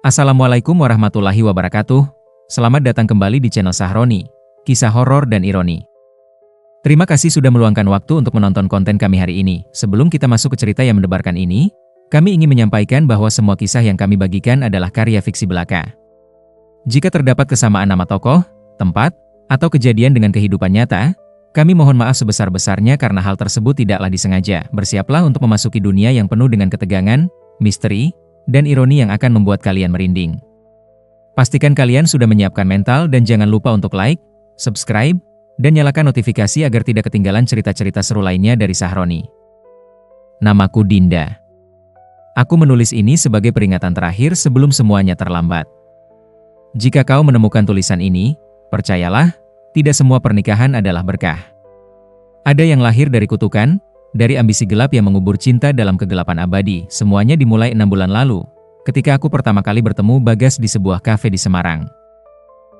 Assalamualaikum warahmatullahi wabarakatuh. Selamat datang kembali di channel Sahroni, kisah horor dan ironi. Terima kasih sudah meluangkan waktu untuk menonton konten kami hari ini. Sebelum kita masuk ke cerita yang mendebarkan ini, kami ingin menyampaikan bahwa semua kisah yang kami bagikan adalah karya fiksi belaka. Jika terdapat kesamaan nama tokoh, tempat, atau kejadian dengan kehidupan nyata, kami mohon maaf sebesar-besarnya karena hal tersebut tidaklah disengaja. Bersiaplah untuk memasuki dunia yang penuh dengan ketegangan, misteri, dan ironi yang akan membuat kalian merinding. Pastikan kalian sudah menyiapkan mental dan jangan lupa untuk like, subscribe, dan nyalakan notifikasi agar tidak ketinggalan cerita-cerita seru lainnya dari Sahroni. Namaku Dinda. Aku menulis ini sebagai peringatan terakhir sebelum semuanya terlambat. Jika kau menemukan tulisan ini, percayalah, tidak semua pernikahan adalah berkah. Ada yang lahir dari kutukan, dari ambisi gelap yang mengubur cinta dalam kegelapan abadi. Semuanya dimulai 6 bulan lalu, ketika aku pertama kali bertemu Bagas di sebuah kafe di Semarang.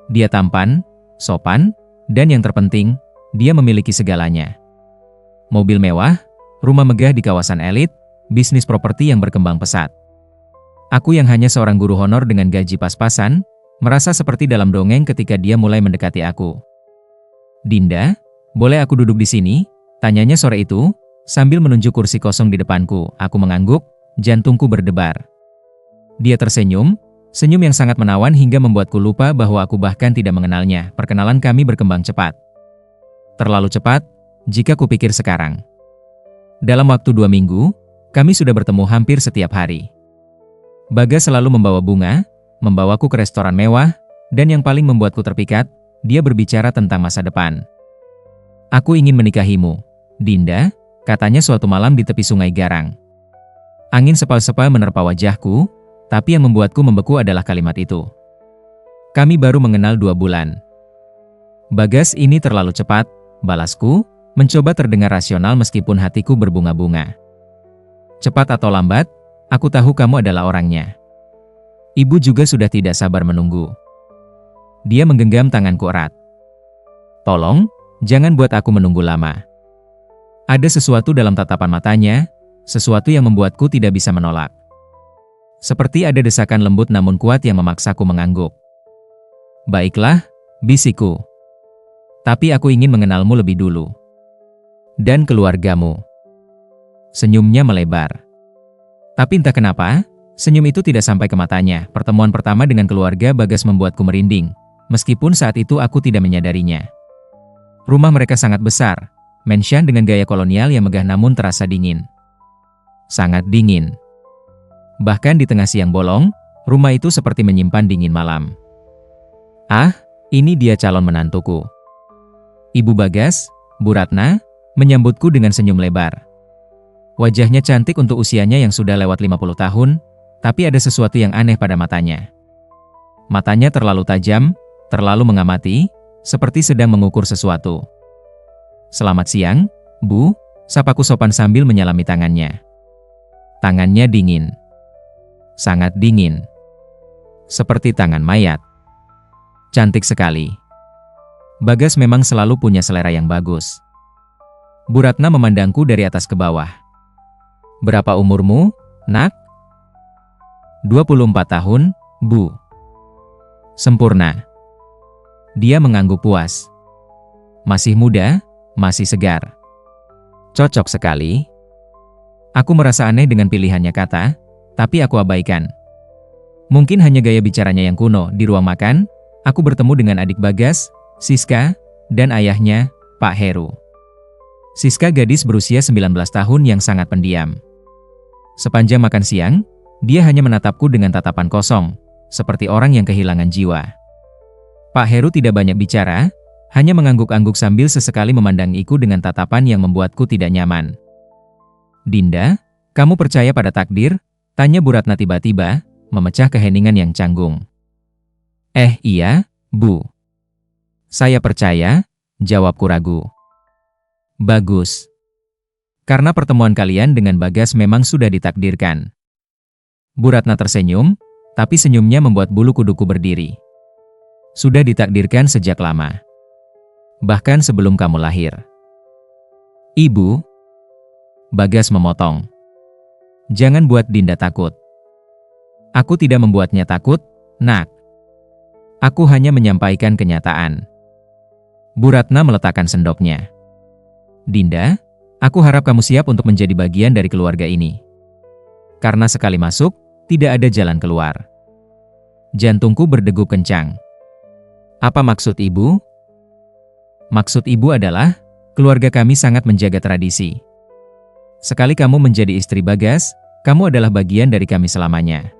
Dia tampan, sopan, dan yang terpenting, dia memiliki segalanya. Mobil mewah, rumah megah di kawasan elit, bisnis properti yang berkembang pesat. Aku yang hanya seorang guru honor dengan gaji pas-pasan, merasa seperti dalam dongeng ketika dia mulai mendekati aku. "Dinda, boleh aku duduk di sini?" tanyanya sore itu, sambil menunjuk kursi kosong di depanku. Aku mengangguk, jantungku berdebar. Dia tersenyum, senyum yang sangat menawan hingga membuatku lupa bahwa aku bahkan tidak mengenalnya. Perkenalan kami berkembang cepat. Terlalu cepat, jika kupikir sekarang. Dalam waktu 2 minggu, kami sudah bertemu hampir setiap hari. Bagas selalu membawa bunga, membawaku ke restoran mewah, dan yang paling membuatku terpikat, dia berbicara tentang masa depan. "Aku ingin menikahimu, Dinda," katanya suatu malam di tepi Sungai Garang. Angin sepal-sepal menerpa wajahku, tapi yang membuatku membeku adalah kalimat itu. "Kami baru mengenal 2 bulan. Bagas, ini terlalu cepat," balasku, mencoba terdengar rasional meskipun hatiku berbunga-bunga. "Cepat atau lambat, aku tahu kamu adalah orangnya. Ibu juga sudah tidak sabar menunggu." Dia menggenggam tanganku erat. "Tolong, jangan buat aku menunggu lama." Ada sesuatu dalam tatapan matanya, sesuatu yang membuatku tidak bisa menolak. Seperti ada desakan lembut namun kuat yang memaksaku mengangguk. "Baiklah," bisikku. "Tapi aku ingin mengenalmu lebih dulu. Dan keluargamu." Senyumnya melebar. Tapi entah kenapa, senyum itu tidak sampai ke matanya. Pertemuan pertama dengan keluarga Bagas membuatku merinding, meskipun saat itu aku tidak menyadarinya. Rumah mereka sangat besar. Mansion dengan gaya kolonial yang megah namun terasa dingin. Sangat dingin. Bahkan di tengah siang bolong, rumah itu seperti menyimpan dingin malam. "Ah, ini dia calon menantuku." Ibu Bagas, Bu Ratna, menyambutku dengan senyum lebar. Wajahnya cantik untuk usianya yang sudah lewat 50 tahun, tapi ada sesuatu yang aneh pada matanya. Matanya terlalu tajam, terlalu mengamati, seperti sedang mengukur sesuatu. "Selamat siang, Bu," sapaku sopan sambil menyalami tangannya. Tangannya dingin. Sangat dingin. Seperti tangan mayat. Cantik sekali. Bagas memang selalu punya selera yang bagus. Bu Ratna memandangku dari atas ke bawah. "Berapa umurmu, Nak?" 24 tahun, Bu." "Sempurna." Dia mengangguk puas. "Masih muda, masih segar. Cocok sekali." Aku merasa aneh dengan pilihannya kata, tapi aku abaikan. Mungkin hanya gaya bicaranya yang kuno. Di ruang makan, aku bertemu dengan adik Bagas, Siska, dan ayahnya, Pak Heru. Siska gadis berusia 19 tahun yang sangat pendiam. Sepanjang makan siang, dia hanya menatapku dengan tatapan kosong, seperti orang yang kehilangan jiwa. Pak Heru tidak banyak bicara, hanya mengangguk-angguk sambil sesekali memandangiku dengan tatapan yang membuatku tidak nyaman. "Dinda, kamu percaya pada takdir?" tanya Bu Ratna tiba-tiba, memecah keheningan yang canggung. Iya, Bu. Saya percaya," jawabku ragu. "Bagus. Karena pertemuan kalian dengan Bagas memang sudah ditakdirkan." Bu Ratna tersenyum, tapi senyumnya membuat bulu kuduku berdiri. "Sudah ditakdirkan sejak lama. Bahkan sebelum kamu lahir." "Ibu," Bagas memotong. "Jangan buat Dinda takut. Aku tidak membuatnya takut, Nak. Aku hanya menyampaikan kenyataan. Bu Ratna meletakkan sendoknya. Dinda, aku harap kamu siap untuk menjadi bagian dari keluarga ini. Karena sekali masuk, tidak ada jalan keluar. Jantungku berdegup kencang. Apa maksud ibu? Maksud ibu adalah, keluarga kami sangat menjaga tradisi. Sekali kamu menjadi istri Bagas, kamu adalah bagian dari kami selamanya.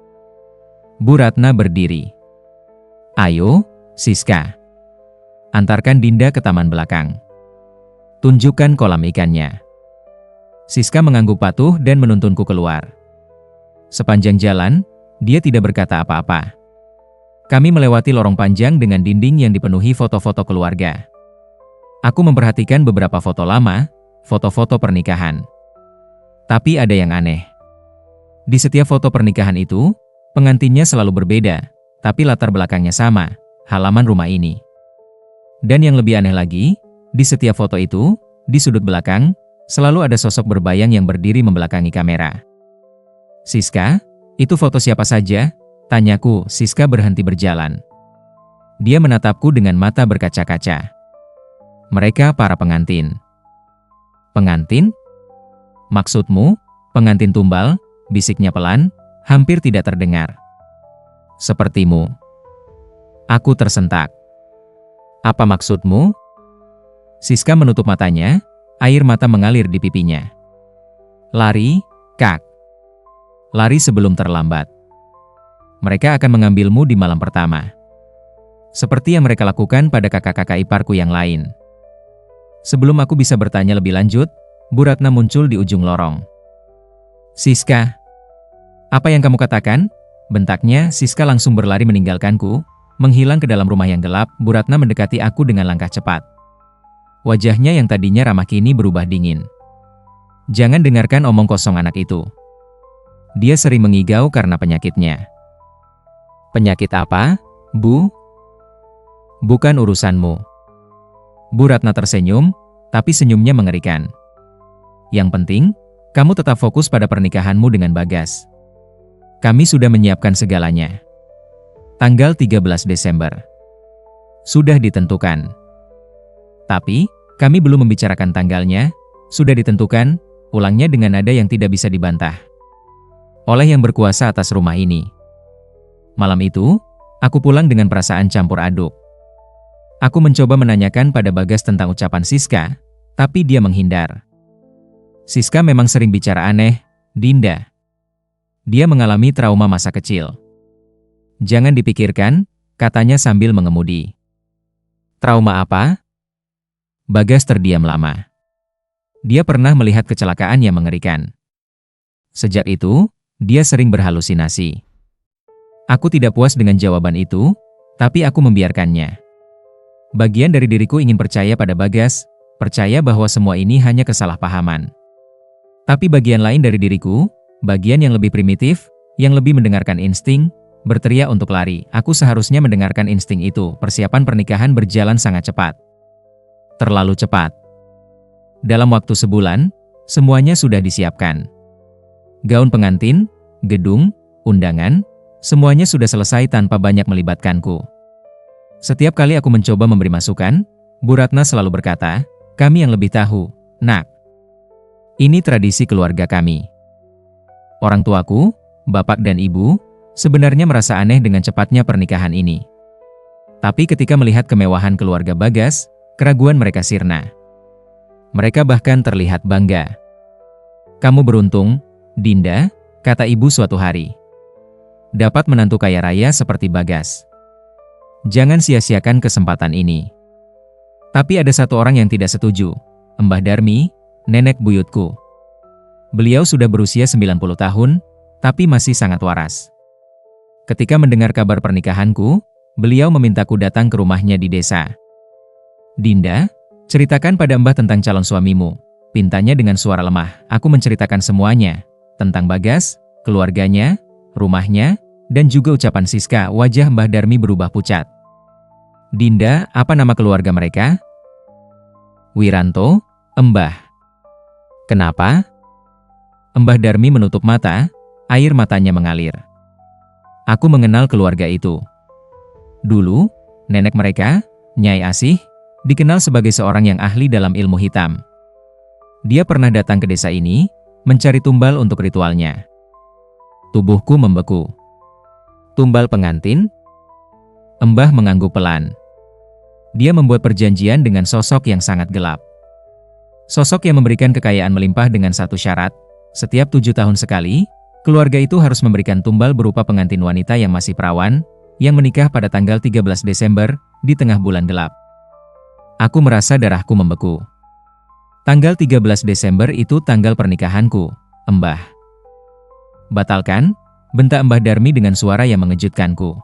Bu Ratna berdiri. Ayo, Siska. Antarkan Dinda ke taman belakang. Tunjukkan kolam ikannya. Siska mengangguk patuh dan menuntunku keluar. Sepanjang jalan, dia tidak berkata apa-apa. Kami melewati lorong panjang dengan dinding yang dipenuhi foto-foto keluarga. Aku memperhatikan beberapa foto lama, foto-foto pernikahan. Tapi ada yang aneh. Di setiap foto pernikahan itu, pengantinnya selalu berbeda, tapi latar belakangnya sama, halaman rumah ini. Dan yang lebih aneh lagi, di setiap foto itu, di sudut belakang, selalu ada sosok berbayang yang berdiri membelakangi kamera. Siska, itu foto siapa saja? Tanyaku. Siska berhenti berjalan. Dia menatapku dengan mata berkaca-kaca. Mereka para pengantin. Pengantin? Maksudmu, pengantin tumbal? Bisiknya pelan, hampir tidak terdengar. Sepertimu. Aku tersentak. Apa maksudmu? Siska menutup matanya, air mata mengalir di pipinya. Lari, Kak. Lari sebelum terlambat. Mereka akan mengambilmu di malam pertama. Seperti yang mereka lakukan pada kakak-kakak iparku yang lain. Sebelum aku bisa bertanya lebih lanjut, Bu Ratna muncul di ujung lorong. Siska. Apa yang kamu katakan? Bentaknya. Siska langsung berlari meninggalkanku, menghilang ke dalam rumah yang gelap. Bu Ratna mendekati aku dengan langkah cepat. Wajahnya yang tadinya ramah kini berubah dingin. Jangan dengarkan omong kosong anak itu. Dia sering mengigau karena penyakitnya. Penyakit apa, Bu? Bukan urusanmu. Bu Ratna tersenyum, tapi senyumnya mengerikan. Yang penting, kamu tetap fokus pada pernikahanmu dengan Bagas. Kami sudah menyiapkan segalanya. Tanggal 13 Desember. Sudah ditentukan. Tapi, kami belum membicarakan tanggalnya. Sudah ditentukan, ulangnya dengan nada yang tidak bisa dibantah. Oleh yang berkuasa atas rumah ini. Malam itu, aku pulang dengan perasaan campur aduk. Aku mencoba menanyakan pada Bagas tentang ucapan Siska, tapi dia menghindar. Siska memang sering bicara aneh, Dinda. Dia mengalami trauma masa kecil. Jangan dipikirkan, katanya sambil mengemudi. Trauma apa? Bagas terdiam lama. Dia pernah melihat kecelakaan yang mengerikan. Sejak itu, dia sering berhalusinasi. Aku tidak puas dengan jawaban itu, tapi aku membiarkannya. Bagian dari diriku ingin percaya pada Bagas, percaya bahwa semua ini hanya kesalahpahaman. Tapi bagian lain dari diriku, bagian yang lebih primitif, yang lebih mendengarkan insting, berteriak untuk lari. Aku seharusnya mendengarkan insting itu. Persiapan pernikahan berjalan sangat cepat. Terlalu cepat. Dalam waktu sebulan, semuanya sudah disiapkan. Gaun pengantin, gedung, undangan, semuanya sudah selesai tanpa banyak melibatkanku. Setiap kali aku mencoba memberi masukan, Bu Ratna selalu berkata, kami yang lebih tahu, Nak. Ini tradisi keluarga kami. Orang tuaku, bapak dan ibu, sebenarnya merasa aneh dengan cepatnya pernikahan ini. Tapi ketika melihat kemewahan keluarga Bagas, keraguan mereka sirna. Mereka bahkan terlihat bangga. Kamu beruntung, Dinda, kata ibu suatu hari. Dapat menantu kaya raya seperti Bagas. Jangan sia-siakan kesempatan ini. Tapi ada satu orang yang tidak setuju, Mbah Darmi, nenek buyutku. Beliau sudah berusia 90 tahun, tapi masih sangat waras. Ketika mendengar kabar pernikahanku, beliau memintaku datang ke rumahnya di desa. Dinda, ceritakan pada Mbah tentang calon suamimu, pintanya dengan suara lemah. Aku menceritakan semuanya, tentang Bagas, keluarganya, rumahnya, dan juga ucapan Siska. Wajah Mbah Darmi berubah pucat. Dinda, apa nama keluarga mereka? Wiranto, Mbah. Kenapa? Mbah Darmi menutup mata, air matanya mengalir. Aku mengenal keluarga itu. Dulu, nenek mereka, Nyai Asih, dikenal sebagai seorang yang ahli dalam ilmu hitam. Dia pernah datang ke desa ini, mencari tumbal untuk ritualnya. Tubuhku membeku. Tumbal pengantin? Embah mengangguk pelan. Dia membuat perjanjian dengan sosok yang sangat gelap. Sosok yang memberikan kekayaan melimpah dengan satu syarat, setiap 7 tahun sekali, keluarga itu harus memberikan tumbal berupa pengantin wanita yang masih perawan, yang menikah pada tanggal 13 Desember, di tengah bulan gelap. Aku merasa darahku membeku. Tanggal 13 Desember itu tanggal pernikahanku, Embah. Batalkan, bentak Mbah Darmi dengan suara yang mengejutkanku.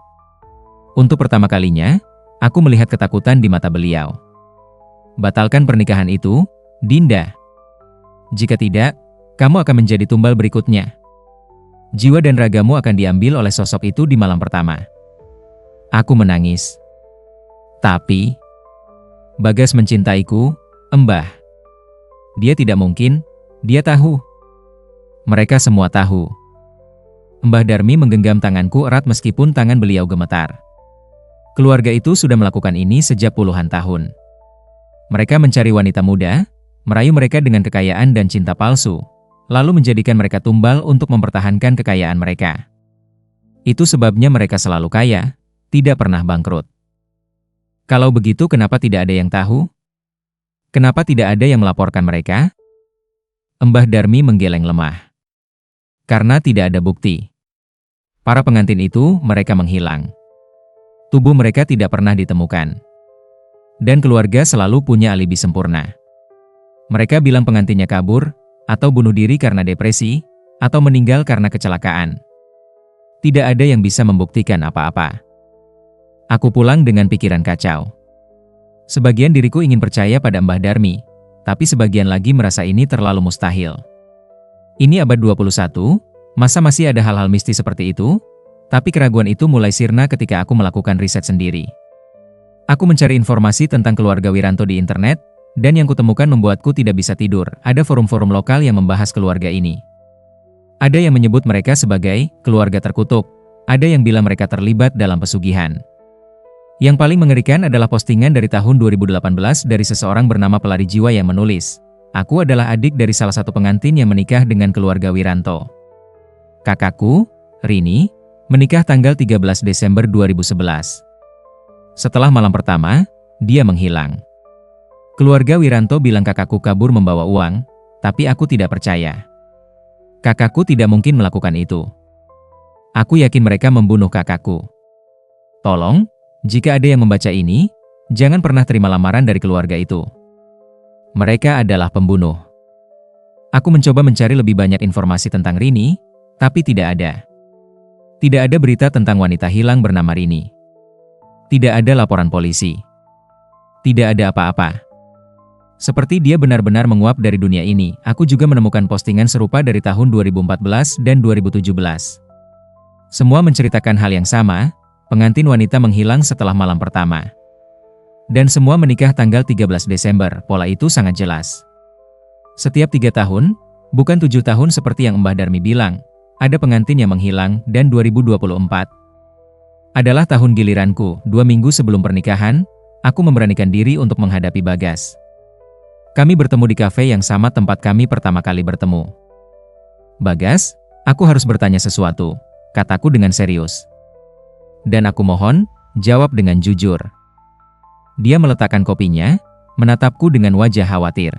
Untuk pertama kalinya, aku melihat ketakutan di mata beliau. Batalkan pernikahan itu, Dinda. Jika tidak, kamu akan menjadi tumbal berikutnya. Jiwa dan ragamu akan diambil oleh sosok itu di malam pertama. Aku menangis. Tapi, Bagas mencintaiku, Embah. Dia tidak mungkin, dia tahu. Mereka semua tahu. Mbah Darmi menggenggam tanganku erat meskipun tangan beliau gemetar. Keluarga itu sudah melakukan ini sejak puluhan tahun. Mereka mencari wanita muda, merayu mereka dengan kekayaan dan cinta palsu, lalu menjadikan mereka tumbal untuk mempertahankan kekayaan mereka. Itu sebabnya mereka selalu kaya, tidak pernah bangkrut. Kalau begitu, kenapa tidak ada yang tahu? Kenapa tidak ada yang melaporkan mereka? Mbah Darmi menggeleng lemah. Karena tidak ada bukti. Para pengantin itu, mereka menghilang. Tubuh mereka tidak pernah ditemukan. Dan keluarga selalu punya alibi sempurna. Mereka bilang pengantinnya kabur, atau bunuh diri karena depresi, atau meninggal karena kecelakaan. Tidak ada yang bisa membuktikan apa-apa. Aku pulang dengan pikiran kacau. Sebagian diriku ingin percaya pada Mbah Darmi, tapi sebagian lagi merasa ini terlalu mustahil. Ini abad 21, masa masih ada hal-hal mistis seperti itu? Tapi keraguan itu mulai sirna ketika aku melakukan riset sendiri. Aku mencari informasi tentang keluarga Wiranto di internet, dan yang kutemukan membuatku tidak bisa tidur. Ada forum-forum lokal yang membahas keluarga ini. Ada yang menyebut mereka sebagai keluarga terkutuk. Ada yang bilang mereka terlibat dalam pesugihan. Yang paling mengerikan adalah postingan dari tahun 2018 dari seseorang bernama Pelari Jiwa yang menulis, "Aku adalah adik dari salah satu pengantin yang menikah dengan keluarga Wiranto. Kakakku, Rini, menikah tanggal 13 Desember 2011. Setelah malam pertama, dia menghilang. Keluarga Wiranto bilang kakakku kabur membawa uang, tapi aku tidak percaya. Kakakku tidak mungkin melakukan itu. Aku yakin mereka membunuh kakakku. Tolong, jika ada yang membaca ini, jangan pernah terima lamaran dari keluarga itu. Mereka adalah pembunuh." Aku mencoba mencari lebih banyak informasi tentang Rini, tapi tidak ada. Tidak ada berita tentang wanita hilang bernama Rini. Tidak ada laporan polisi. Tidak ada apa-apa. Seperti dia benar-benar menguap dari dunia ini, aku juga menemukan postingan serupa dari tahun 2014 dan 2017. Semua menceritakan hal yang sama, pengantin wanita menghilang setelah malam pertama. Dan semua menikah tanggal 13 Desember, pola itu sangat jelas. Setiap 3 tahun, bukan 7 tahun seperti yang Mbah Darmi bilang, ada pengantin yang menghilang, dan 2024 adalah tahun giliranku. 2 minggu sebelum pernikahan, aku memberanikan diri untuk menghadapi Bagas. Kami bertemu di kafe yang sama tempat kami pertama kali bertemu. "Bagas, aku harus bertanya sesuatu," kataku dengan serius. "Dan aku mohon, jawab dengan jujur." Dia meletakkan kopinya, menatapku dengan wajah khawatir.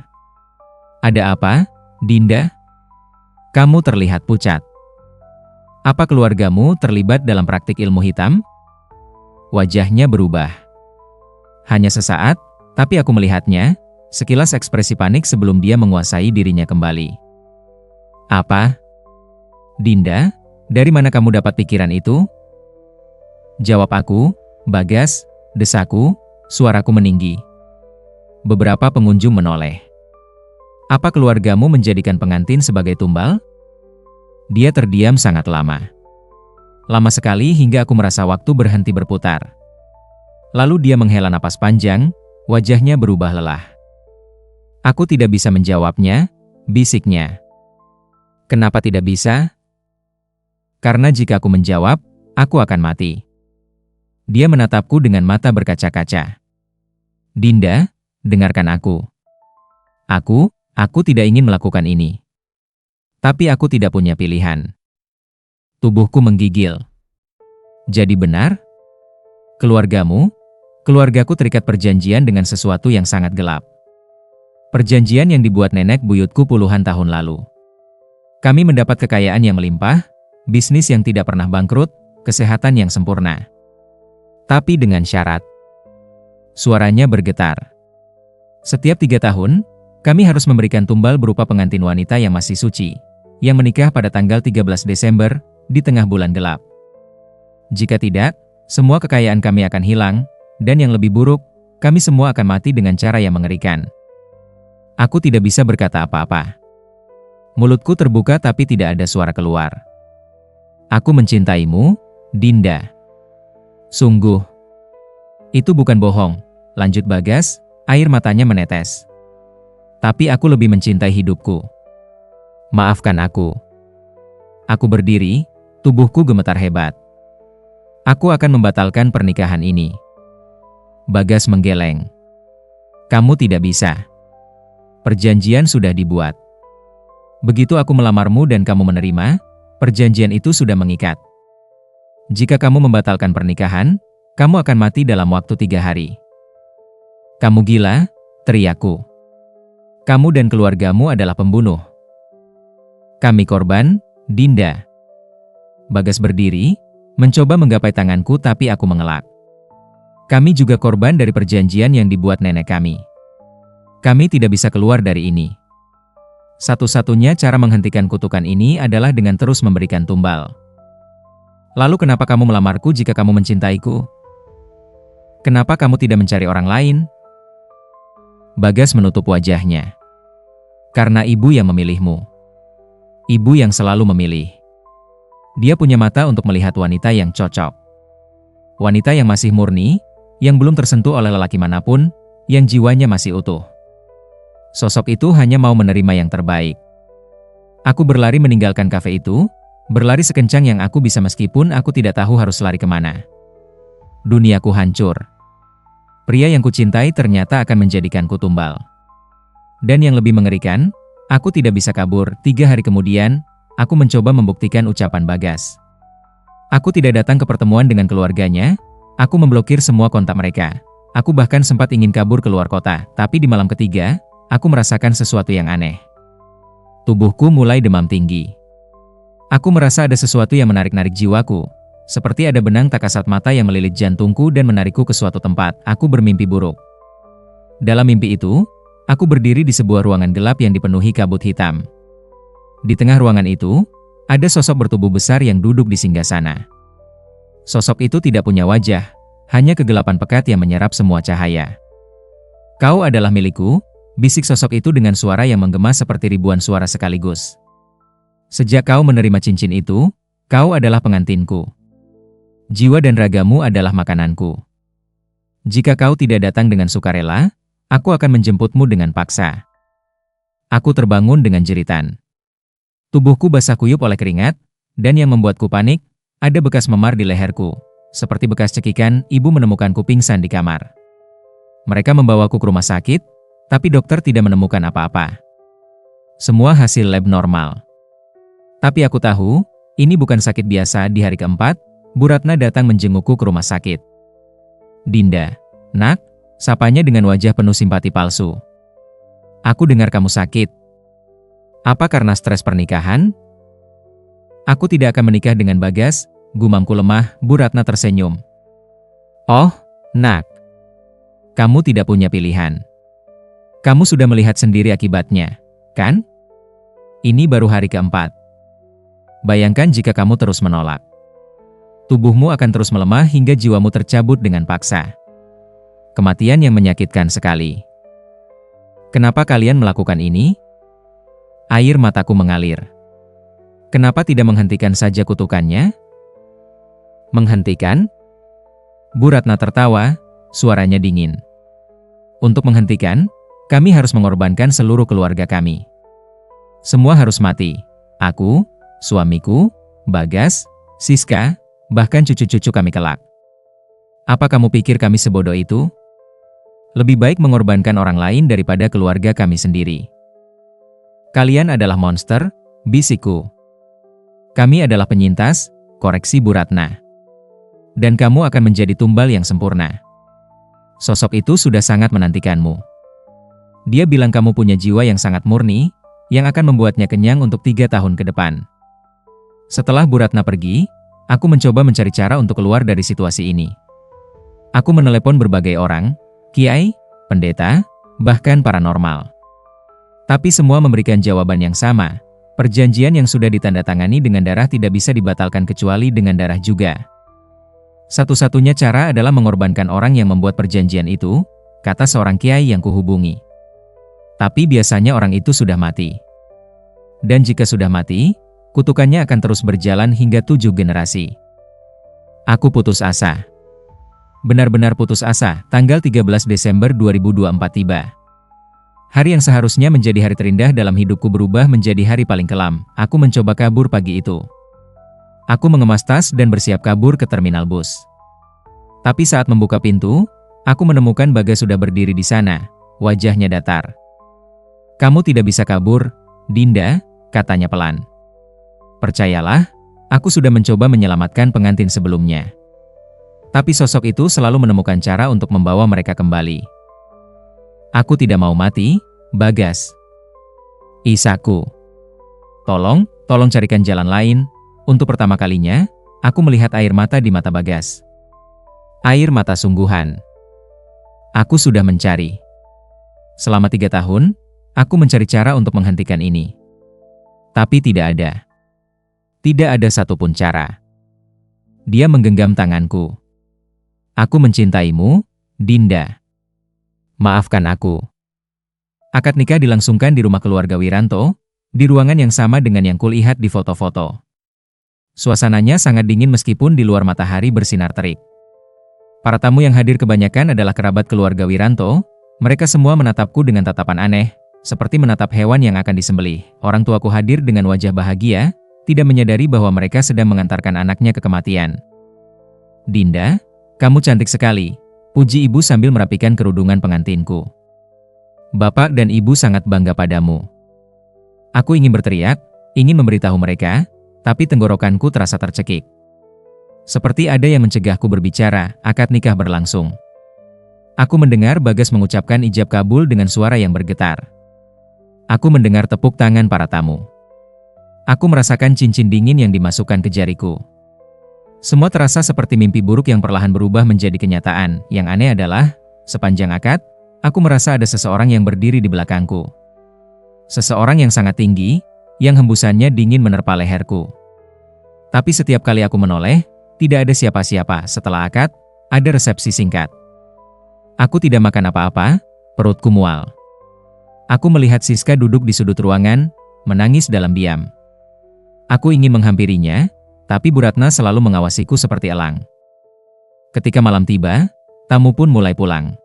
"Ada apa, Dinda? Kamu terlihat pucat. Apa keluargamu terlibat dalam praktik ilmu hitam?" Wajahnya berubah. Hanya sesaat, tapi aku melihatnya, sekilas ekspresi panik sebelum dia menguasai dirinya kembali. "Apa? Dinda, dari mana kamu dapat pikiran itu?" Jawab aku, "Bagas," desaku, suaraku meninggi. Beberapa pengunjung menoleh. "Apa keluargamu menjadikan pengantin sebagai tumbal?" Dia terdiam sangat lama. Lama sekali hingga aku merasa waktu berhenti berputar. Lalu dia menghela napas panjang, wajahnya berubah lelah. "Aku tidak bisa menjawabnya," bisiknya. "Kenapa tidak bisa?" "Karena jika aku menjawab, aku akan mati. Dia menatapku dengan mata berkaca-kaca. Dinda, dengarkan aku. Aku tidak ingin melakukan ini. Tapi aku tidak punya pilihan. Tubuhku menggigil. Jadi benar? Keluargaku terikat perjanjian dengan sesuatu yang sangat gelap. Perjanjian yang dibuat nenek buyutku puluhan tahun lalu. Kami mendapat kekayaan yang melimpah, bisnis yang tidak pernah bangkrut, kesehatan yang sempurna. Tapi dengan syarat. Suaranya bergetar. Setiap 3 tahun, kami harus memberikan tumbal berupa pengantin wanita yang masih suci, yang menikah pada tanggal 13 Desember, di tengah bulan gelap. Jika tidak, semua kekayaan kami akan hilang, dan yang lebih buruk, kami semua akan mati dengan cara yang mengerikan. Aku tidak bisa berkata apa-apa. Mulutku terbuka tapi tidak ada suara keluar. Aku mencintaimu, Dinda. Sungguh. Itu bukan bohong, lanjut Bagas, air matanya menetes. Tapi aku lebih mencintai hidupku. Maafkan aku. Aku berdiri, tubuhku gemetar hebat. Aku akan membatalkan pernikahan ini. Bagas menggeleng. Kamu tidak bisa. Perjanjian sudah dibuat. Begitu aku melamarmu dan kamu menerima, perjanjian itu sudah mengikat. Jika kamu membatalkan pernikahan, kamu akan mati dalam waktu 3 hari. Kamu gila, teriakku. Kamu dan keluargamu adalah pembunuh. Kami korban, Dinda. Bagas berdiri, mencoba menggapai tanganku tapi aku mengelak. Kami juga korban dari perjanjian yang dibuat nenek kami. Kami tidak bisa keluar dari ini. Satu-satunya cara menghentikan kutukan ini adalah dengan terus memberikan tumbal. Lalu kenapa kamu melamarku jika kamu mencintaiku? Kenapa kamu tidak mencari orang lain? Bagas menutup wajahnya. Karena ibu yang memilihmu. Ibu yang selalu memilih. Dia punya mata untuk melihat wanita yang cocok. Wanita yang masih murni, yang belum tersentuh oleh lelaki manapun, yang jiwanya masih utuh. Sosok itu hanya mau menerima yang terbaik. Aku berlari meninggalkan kafe itu, berlari sekencang yang aku bisa meskipun aku tidak tahu harus lari kemana. Duniaku hancur. Pria yang kucintai ternyata akan menjadikanku tumbal. Dan yang lebih mengerikan, aku tidak bisa kabur. 3 hari kemudian, aku mencoba membuktikan ucapan Bagas. Aku tidak datang ke pertemuan dengan keluarganya, aku memblokir semua kontak mereka. Aku bahkan sempat ingin kabur ke luar kota, tapi di malam ketiga, aku merasakan sesuatu yang aneh. Tubuhku mulai demam tinggi. Aku merasa ada sesuatu yang menarik-narik jiwaku, seperti ada benang tak kasat mata yang melilit jantungku dan menarikku ke suatu tempat. Aku bermimpi buruk. Dalam mimpi itu, aku berdiri di sebuah ruangan gelap yang dipenuhi kabut hitam. Di tengah ruangan itu, ada sosok bertubuh besar yang duduk di singgasana. Sosok itu tidak punya wajah, hanya kegelapan pekat yang menyerap semua cahaya. Kau adalah milikku, bisik sosok itu dengan suara yang menggema seperti ribuan suara sekaligus. Sejak kau menerima cincin itu, kau adalah pengantinku. Jiwa dan ragamu adalah makananku. Jika kau tidak datang dengan sukarela, aku akan menjemputmu dengan paksa. Aku terbangun dengan jeritan. Tubuhku basah kuyup oleh keringat, dan yang membuatku panik, ada bekas memar di leherku. Seperti bekas cekikan, ibu menemukanku pingsan di kamar. Mereka membawaku ke rumah sakit, tapi dokter tidak menemukan apa-apa. Semua hasil lab normal. Tapi aku tahu, ini bukan sakit biasa. Di hari keempat, Bu Ratna datang menjengukku ke rumah sakit. Dinda, nak, sapanya dengan wajah penuh simpati palsu. Aku dengar kamu sakit. Apa karena stres pernikahan? Aku tidak akan menikah dengan Bagas, gumamku lemah. Bu Ratna tersenyum. Oh, nak. Kamu tidak punya pilihan. Kamu sudah melihat sendiri akibatnya, kan? Ini baru hari keempat. Bayangkan jika kamu terus menolak. Tubuhmu akan terus melemah hingga jiwamu tercabut dengan paksa. Kematian yang menyakitkan sekali. Kenapa kalian melakukan ini? Air mataku mengalir. Kenapa tidak menghentikan saja kutukannya? Menghentikan? Bu Ratna tertawa, suaranya dingin. Untuk menghentikan, kami harus mengorbankan seluruh keluarga kami. Semua harus mati. Aku, suamiku, Bagas, Siska, Bahkan cucu-cucu kami kelak. Apa kamu pikir kami sebodoh itu? Lebih baik mengorbankan orang lain daripada keluarga kami sendiri. Kalian adalah monster, bisikku. Kami adalah penyintas, koreksi Bu Ratna. Dan kamu akan menjadi tumbal yang sempurna. Sosok itu sudah sangat menantikanmu. Dia bilang kamu punya jiwa yang sangat murni, yang akan membuatnya kenyang untuk 3 tahun ke depan. Setelah Bu Ratna pergi, aku mencoba mencari cara untuk keluar dari situasi ini. Aku menelepon berbagai orang, kiai, pendeta, bahkan paranormal. Tapi semua memberikan jawaban yang sama. Perjanjian yang sudah ditandatangani dengan darah tidak bisa dibatalkan kecuali dengan darah juga. Satu-satunya cara adalah mengorbankan orang yang membuat perjanjian itu, kata seorang kiai yang kuhubungi. Tapi biasanya orang itu sudah mati. Dan jika sudah mati, kutukannya akan terus berjalan hingga 7 generasi. Aku putus asa. Benar-benar putus asa, tanggal 13 Desember 2024 tiba. Hari yang seharusnya menjadi hari terindah dalam hidupku berubah menjadi hari paling kelam. Aku mencoba kabur pagi itu. Aku mengemas tas dan bersiap kabur ke terminal bus. Tapi saat membuka pintu, aku menemukan Bagas sudah berdiri di sana, wajahnya datar. Kamu tidak bisa kabur, Dinda, katanya pelan. Percayalah, aku sudah mencoba menyelamatkan pengantin sebelumnya. Tapi sosok itu selalu menemukan cara untuk membawa mereka kembali. Aku tidak mau mati, Bagas. Isaku. Tolong carikan jalan lain. Untuk pertama kalinya, aku melihat air mata di mata Bagas. Air mata sungguhan. Aku sudah mencari. Selama 3 tahun, aku mencari cara untuk menghentikan ini. Tapi tidak ada. Tidak ada satupun cara. Dia menggenggam tanganku. Aku mencintaimu, Dinda. Maafkan aku. Akad nikah dilangsungkan di rumah keluarga Wiranto, di ruangan yang sama dengan yang kulihat di foto-foto. Suasananya sangat dingin meskipun di luar matahari bersinar terik. Para tamu yang hadir kebanyakan adalah kerabat keluarga Wiranto. Mereka semua menatapku dengan tatapan aneh, seperti menatap hewan yang akan disembelih. Orang tuaku hadir dengan wajah bahagia, tidak menyadari bahwa mereka sedang mengantarkan anaknya ke kematian. Dinda, kamu cantik sekali, puji ibu sambil merapikan kerudungan pengantinku. Bapak dan ibu sangat bangga padamu. Aku ingin berteriak, ingin memberitahu mereka, tapi tenggorokanku terasa tercekik. Seperti ada yang mencegahku berbicara. Akad nikah berlangsung. Aku mendengar Bagas mengucapkan ijab kabul dengan suara yang bergetar. Aku mendengar tepuk tangan para tamu. Aku merasakan cincin dingin yang dimasukkan ke jariku. Semua terasa seperti mimpi buruk yang perlahan berubah menjadi kenyataan. Yang aneh adalah, sepanjang akad, aku merasa ada seseorang yang berdiri di belakangku. Seseorang yang sangat tinggi, yang hembusannya dingin menerpa leherku. Tapi setiap kali aku menoleh, tidak ada siapa-siapa. Setelah akad, ada resepsi singkat. Aku tidak makan apa-apa, perutku mual. Aku melihat Siska duduk di sudut ruangan, menangis dalam diam. Aku ingin menghampirinya, tapi Bu Ratna selalu mengawasiku seperti elang. Ketika malam tiba, tamu pun mulai pulang.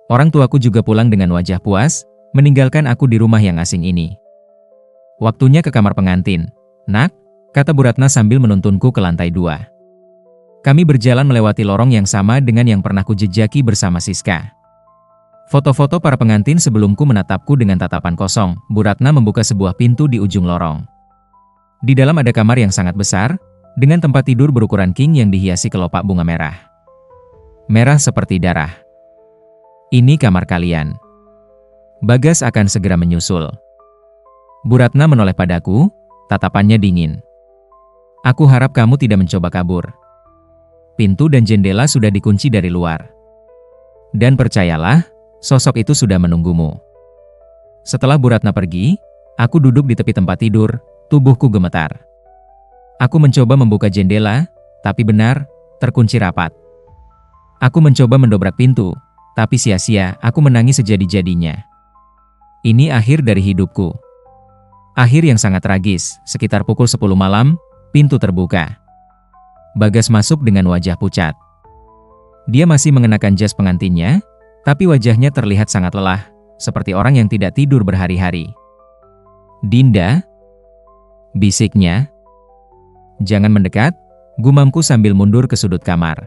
Orang tuaku juga pulang dengan wajah puas, meninggalkan aku di rumah yang asing ini. Waktunya ke kamar pengantin, Nak, kata Bu Ratna sambil menuntunku ke lantai 2. Kami berjalan melewati lorong yang sama dengan yang pernah kujejaki bersama Siska. Foto-foto para pengantin sebelumku menatapku dengan tatapan kosong. Bu Ratna membuka sebuah pintu di ujung lorong. Di dalam ada kamar yang sangat besar, dengan tempat tidur berukuran king yang dihiasi kelopak bunga merah. Merah seperti darah. Ini kamar kalian. Bagas akan segera menyusul. Bu Ratna menoleh padaku, tatapannya dingin. Aku harap kamu tidak mencoba kabur. Pintu dan jendela sudah dikunci dari luar. Dan percayalah, sosok itu sudah menunggumu. Setelah Bu Ratna pergi, aku duduk di tepi tempat tidur, tubuhku gemetar. Aku mencoba membuka jendela, tapi benar, terkunci rapat. Aku mencoba mendobrak pintu, tapi sia-sia, aku menangis sejadi-jadinya. Ini akhir dari hidupku. Akhir yang sangat tragis. Sekitar pukul 10 malam, pintu terbuka. Bagas masuk dengan wajah pucat. Dia masih mengenakan jas pengantinnya, tapi wajahnya terlihat sangat lelah, seperti orang yang tidak tidur berhari-hari. Dinda, bisiknya. Jangan mendekat, Gumamku sambil mundur ke sudut kamar.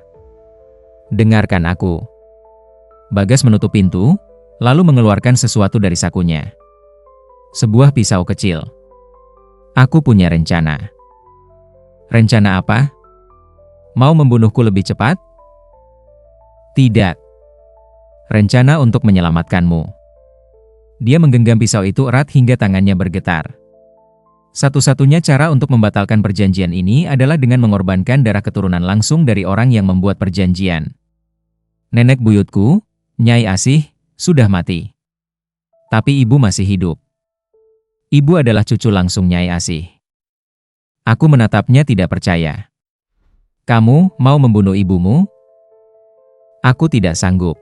Dengarkan aku. Bagas menutup pintu, lalu mengeluarkan sesuatu dari sakunya. Sebuah pisau kecil. Aku punya rencana. Rencana apa? Mau membunuhku lebih cepat? Tidak. Rencana untuk menyelamatkanmu. Dia menggenggam pisau itu erat hingga tangannya bergetar. Satu-satunya cara untuk membatalkan perjanjian ini adalah dengan mengorbankan darah keturunan langsung dari orang yang membuat perjanjian. Nenek buyutku, Nyai Asih, sudah mati. Tapi ibu masih hidup. Ibu adalah cucu langsung Nyai Asih. Aku menatapnya tidak percaya. Kamu mau membunuh ibumu? Aku tidak sanggup.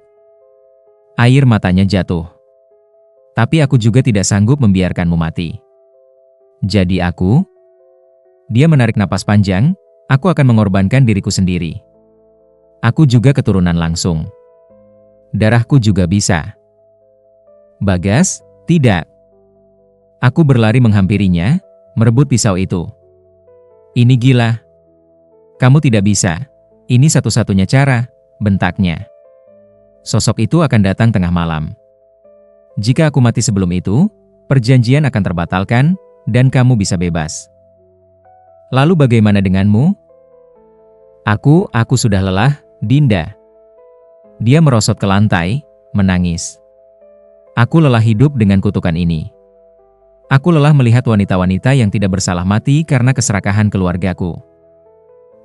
Air matanya jatuh. Tapi aku juga tidak sanggup membiarkanmu mati. Jadi dia menarik napas panjang, aku akan mengorbankan diriku sendiri. Aku juga keturunan langsung. Darahku juga bisa. Bagas, tidak. Aku berlari menghampirinya, merebut pisau itu. Ini gila. Kamu tidak bisa. Ini satu-satunya cara, bentaknya. Sosok itu akan datang tengah malam. Jika aku mati sebelum itu, perjanjian akan terbatalkan, dan kamu bisa bebas. Lalu bagaimana denganmu? Aku sudah lelah, Dinda. Dia merosot ke lantai, menangis. Aku lelah hidup dengan kutukan ini. Aku lelah melihat wanita-wanita yang tidak bersalah mati karena keserakahan keluargaku.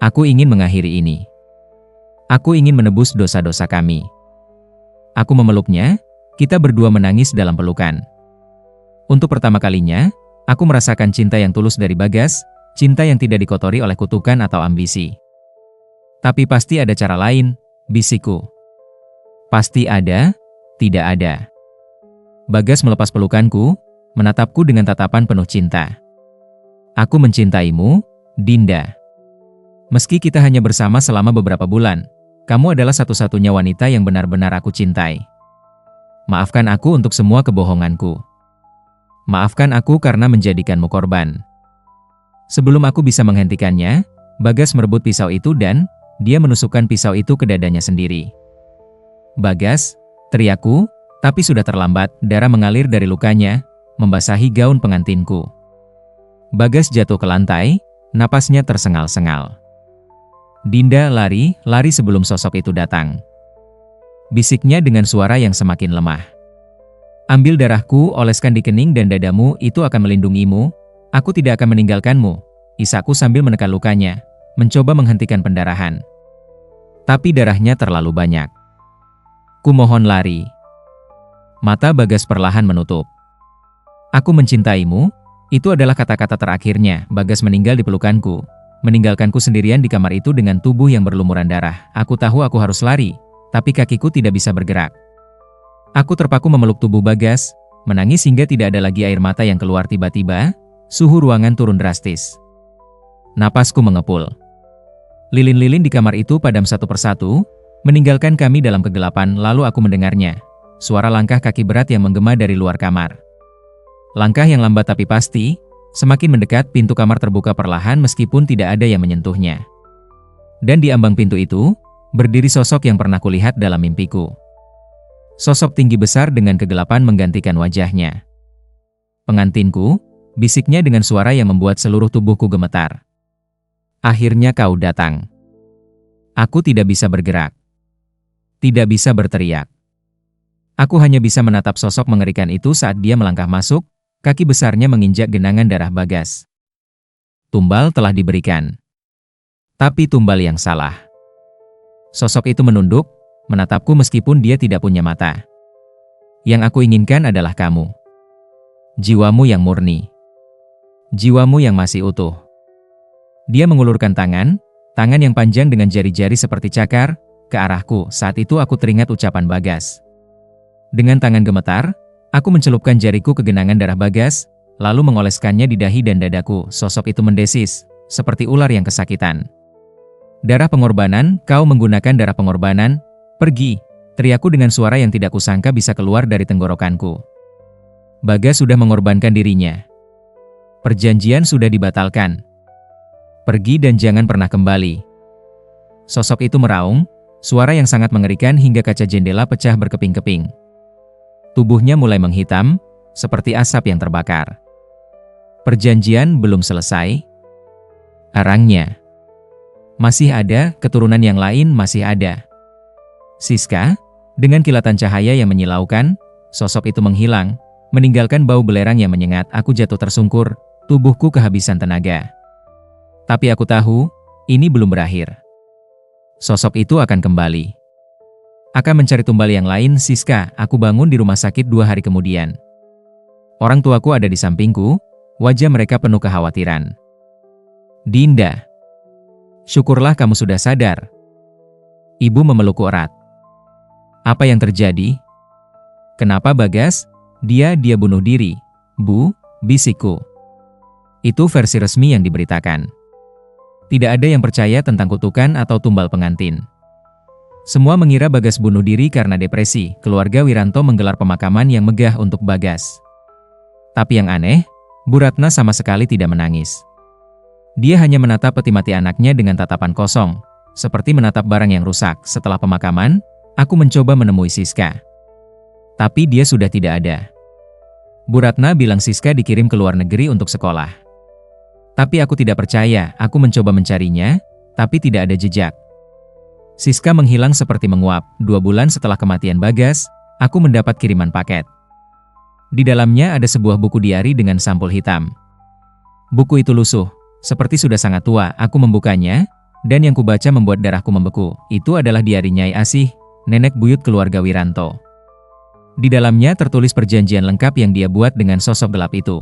Aku ingin mengakhiri ini. Aku ingin menebus dosa-dosa kami. Aku memeluknya, kita berdua menangis dalam pelukan. Untuk pertama kalinya, aku merasakan cinta yang tulus dari Bagas, cinta yang tidak dikotori oleh kutukan atau ambisi. Tapi pasti ada cara lain, bisikku. Pasti ada, tidak ada. Bagas melepas pelukanku, menatapku dengan tatapan penuh cinta. Aku mencintaimu, Dinda. Meski kita hanya bersama selama beberapa bulan, kamu adalah satu-satunya wanita yang benar-benar aku cintai. Maafkan aku untuk semua kebohonganku. Maafkan aku karena menjadikanmu korban. Sebelum aku bisa menghentikannya, Bagas merebut pisau itu dan dia menusukkan pisau itu ke dadanya sendiri. Bagas, teriakku, tapi sudah terlambat, darah mengalir dari lukanya, membasahi gaun pengantinku. Bagas jatuh ke lantai, napasnya tersengal-sengal. Dinda lari sebelum sosok itu datang. Bisiknya dengan suara yang semakin lemah. Ambil darahku, oleskan di kening dan dadamu, itu akan melindungimu. Aku tidak akan meninggalkanmu, isakku sambil menekan lukanya, mencoba menghentikan pendarahan. Tapi darahnya terlalu banyak. Kumohon lari. Mata Bagas perlahan menutup. Aku mencintaimu, itu adalah kata-kata terakhirnya. Bagas meninggal di pelukanku, meninggalkanku sendirian di kamar itu dengan tubuh yang berlumuran darah. Aku tahu aku harus lari, tapi kakiku tidak bisa bergerak. Aku terpaku memeluk tubuh Bagas, menangis hingga tidak ada lagi air mata yang keluar. Tiba-tiba, suhu ruangan turun drastis. Napasku mengepul. Lilin-lilin di kamar itu padam satu persatu, meninggalkan kami dalam kegelapan. Lalu aku mendengarnya, suara langkah kaki berat yang menggema dari luar kamar. Langkah yang lambat tapi pasti, semakin mendekat. Pintu kamar terbuka perlahan meskipun tidak ada yang menyentuhnya. Dan di ambang pintu itu, berdiri sosok yang pernah kulihat dalam mimpiku. Sosok tinggi besar dengan kegelapan menggantikan wajahnya. Pengantinku, bisiknya dengan suara yang membuat seluruh tubuhku gemetar. Akhirnya kau datang. Aku tidak bisa bergerak. Tidak bisa berteriak. Aku hanya bisa menatap sosok mengerikan itu saat dia melangkah masuk, kaki besarnya menginjak genangan darah Bagas. Tumbal telah diberikan. Tapi tumbal yang salah. Sosok itu menunduk, menatapku meskipun dia tidak punya mata. Yang aku inginkan adalah kamu. Jiwamu yang murni. Jiwamu yang masih utuh. Dia mengulurkan tangan yang panjang dengan jari-jari seperti cakar, ke arahku. Saat itu aku teringat ucapan Bagas. Dengan tangan gemetar, aku mencelupkan jariku ke genangan darah Bagas, lalu mengoleskannya di dahi dan dadaku. Sosok itu mendesis, seperti ular yang kesakitan. Darah pengorbanan, kau menggunakan darah pengorbanan. Pergi, teriakku dengan suara yang tidak kusangka bisa keluar dari tenggorokanku. Bagas sudah mengorbankan dirinya. Perjanjian sudah dibatalkan. Pergi dan jangan pernah kembali. Sosok itu meraung, suara yang sangat mengerikan hingga kaca jendela pecah berkeping-keping. Tubuhnya mulai menghitam, seperti asap yang terbakar. Perjanjian belum selesai. Arangnya masih ada, keturunan yang lain masih ada. Siska, dengan kilatan cahaya yang menyilaukan, sosok itu menghilang, meninggalkan bau belerang yang menyengat. Aku jatuh tersungkur, tubuhku kehabisan tenaga. Tapi aku tahu, ini belum berakhir. Sosok itu akan kembali. Akan mencari tumbal yang lain. Siska, aku bangun di rumah sakit 2 hari kemudian. Orang tuaku ada di sampingku, wajah mereka penuh kekhawatiran. Dinda, syukurlah kamu sudah sadar. Ibu memelukku erat. Apa yang terjadi? Kenapa Bagas? Dia bunuh diri, Bu, bisikku. Itu versi resmi yang diberitakan. Tidak ada yang percaya tentang kutukan atau tumbal pengantin. Semua mengira Bagas bunuh diri karena depresi. Keluarga Wiranto menggelar pemakaman yang megah untuk Bagas. Tapi yang aneh, Bu Ratna sama sekali tidak menangis. Dia hanya menatap peti mati anaknya dengan tatapan kosong, seperti menatap barang yang rusak. Setelah pemakaman, aku mencoba menemui Siska. Tapi dia sudah tidak ada. Bu Ratna bilang Siska dikirim ke luar negeri untuk sekolah. Tapi aku tidak percaya. Aku mencoba mencarinya, tapi tidak ada jejak. Siska menghilang seperti menguap. 2 bulan setelah kematian Bagas, aku mendapat kiriman paket. Di dalamnya ada sebuah buku diari dengan sampul hitam. Buku itu lusuh, seperti sudah sangat tua. Aku membukanya, dan yang kubaca membuat darahku membeku. Itu adalah diari Nyai Asih, nenek buyut keluarga Wiranto. Di dalamnya tertulis perjanjian lengkap yang dia buat dengan sosok gelap itu.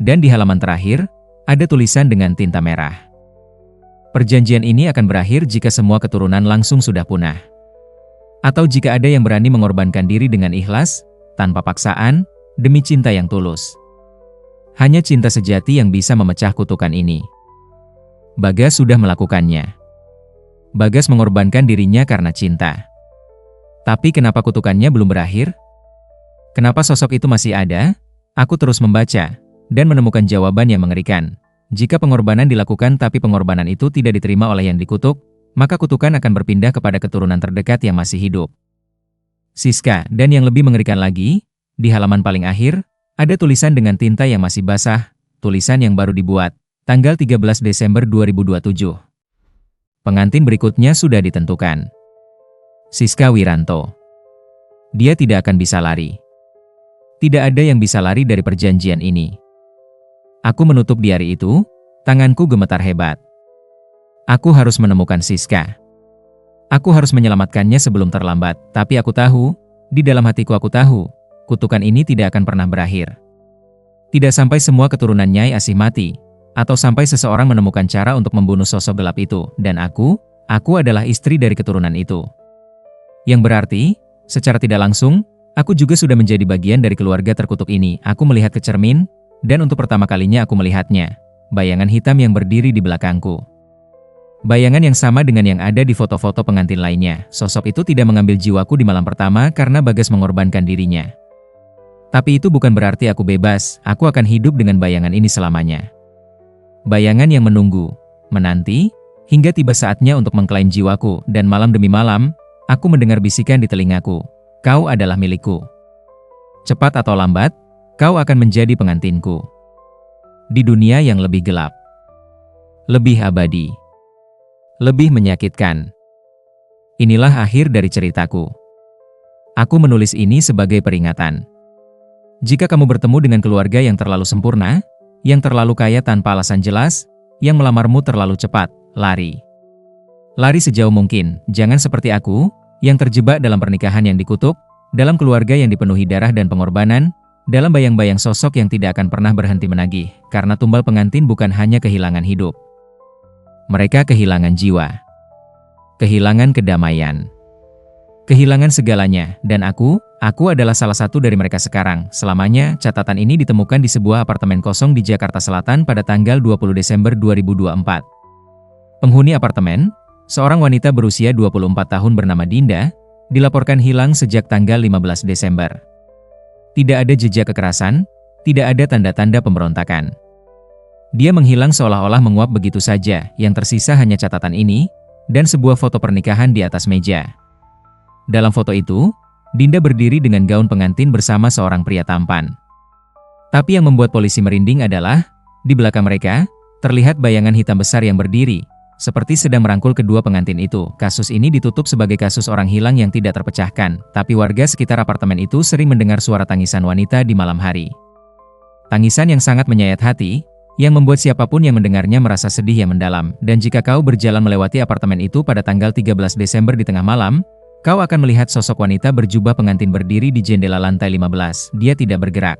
Dan di halaman terakhir, ada tulisan dengan tinta merah. Perjanjian ini akan berakhir jika semua keturunan langsung sudah punah. Atau jika ada yang berani mengorbankan diri dengan ikhlas, tanpa paksaan, demi cinta yang tulus. Hanya cinta sejati yang bisa memecah kutukan ini. Bagas sudah melakukannya. Bagas mengorbankan dirinya karena cinta. Tapi kenapa kutukannya belum berakhir? Kenapa sosok itu masih ada? Aku terus membaca dan menemukan jawaban yang mengerikan. Jika pengorbanan dilakukan tapi pengorbanan itu tidak diterima oleh yang dikutuk, maka kutukan akan berpindah kepada keturunan terdekat yang masih hidup. Siska, dan yang lebih mengerikan lagi, di halaman paling akhir, ada tulisan dengan tinta yang masih basah, tulisan yang baru dibuat, tanggal 13 Desember 2027. Pengantin berikutnya sudah ditentukan. Siska Wiranto. Dia tidak akan bisa lari. Tidak ada yang bisa lari dari perjanjian ini. Aku menutup diari itu, tanganku gemetar hebat. Aku harus menemukan Siska. Aku harus menyelamatkannya sebelum terlambat, tapi aku tahu, di dalam hatiku aku tahu, kutukan ini tidak akan pernah berakhir. Tidak sampai semua keturunan Nyai Asih mati, atau sampai seseorang menemukan cara untuk membunuh sosok gelap itu, dan aku adalah istri dari keturunan itu. Yang berarti, secara tidak langsung, aku juga sudah menjadi bagian dari keluarga terkutuk ini. Aku melihat ke cermin, dan untuk pertama kalinya aku melihatnya, bayangan hitam yang berdiri di belakangku. Bayangan yang sama dengan yang ada di foto-foto pengantin lainnya. Sosok itu tidak mengambil jiwaku di malam pertama karena Bagas mengorbankan dirinya. Tapi itu bukan berarti aku bebas, aku akan hidup dengan bayangan ini selamanya. Bayangan yang menunggu, menanti, hingga tiba saatnya untuk mengklaim jiwaku, dan malam demi malam, aku mendengar bisikan di telingaku, kau adalah milikku. Cepat atau lambat, kau akan menjadi pengantinku. Di dunia yang lebih gelap, lebih abadi, lebih menyakitkan. Inilah akhir dari ceritaku. Aku menulis ini sebagai peringatan. Jika kamu bertemu dengan keluarga yang terlalu sempurna, yang terlalu kaya tanpa alasan jelas, yang melamarmu terlalu cepat, lari. Lari sejauh mungkin, jangan seperti aku, yang terjebak dalam pernikahan yang dikutuk, dalam keluarga yang dipenuhi darah dan pengorbanan, dalam bayang-bayang sosok yang tidak akan pernah berhenti menagih, karena tumbal pengantin bukan hanya kehilangan hidup. Mereka kehilangan jiwa, kehilangan kedamaian, kehilangan segalanya, dan aku adalah salah satu dari mereka sekarang, selamanya. Catatan ini ditemukan di sebuah apartemen kosong di Jakarta Selatan pada tanggal 20 Desember 2024. Penghuni apartemen, seorang wanita berusia 24 tahun bernama Dinda, dilaporkan hilang sejak tanggal 15 Desember. Tidak ada jejak kekerasan, tidak ada tanda-tanda pemberontakan. Dia menghilang seolah-olah menguap begitu saja, yang tersisa hanya catatan ini, dan sebuah foto pernikahan di atas meja. Dalam foto itu, Dinda berdiri dengan gaun pengantin bersama seorang pria tampan. Tapi yang membuat polisi merinding adalah, di belakang mereka, terlihat bayangan hitam besar yang berdiri, seperti sedang merangkul kedua pengantin itu. Kasus ini ditutup sebagai kasus orang hilang yang tidak terpecahkan, tapi warga sekitar apartemen itu sering mendengar suara tangisan wanita di malam hari. Tangisan yang sangat menyayat hati, yang membuat siapapun yang mendengarnya merasa sedih yang mendalam. Dan jika kau berjalan melewati apartemen itu pada tanggal 13 Desember di tengah malam, kau akan melihat sosok wanita berjubah pengantin berdiri di jendela lantai 15. Dia tidak bergerak.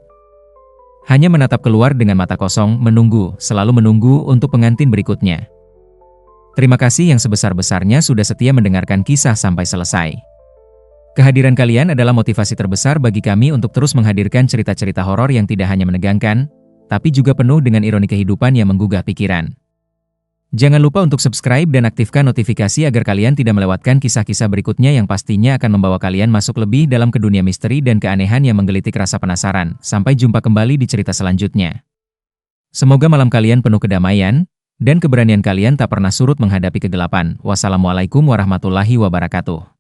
Hanya menatap keluar dengan mata kosong, menunggu, selalu menunggu untuk pengantin berikutnya. Terima kasih yang sebesar-besarnya sudah setia mendengarkan kisah sampai selesai. Kehadiran kalian adalah motivasi terbesar bagi kami untuk terus menghadirkan cerita-cerita horor yang tidak hanya menegangkan, tapi juga penuh dengan ironi kehidupan yang menggugah pikiran. Jangan lupa untuk subscribe dan aktifkan notifikasi agar kalian tidak melewatkan kisah-kisah berikutnya yang pastinya akan membawa kalian masuk lebih dalam ke dunia misteri dan keanehan yang menggelitik rasa penasaran. Sampai jumpa kembali di cerita selanjutnya. Semoga malam kalian penuh kedamaian, dan keberanian kalian tak pernah surut menghadapi kegelapan. Wassalamualaikum warahmatullahi wabarakatuh.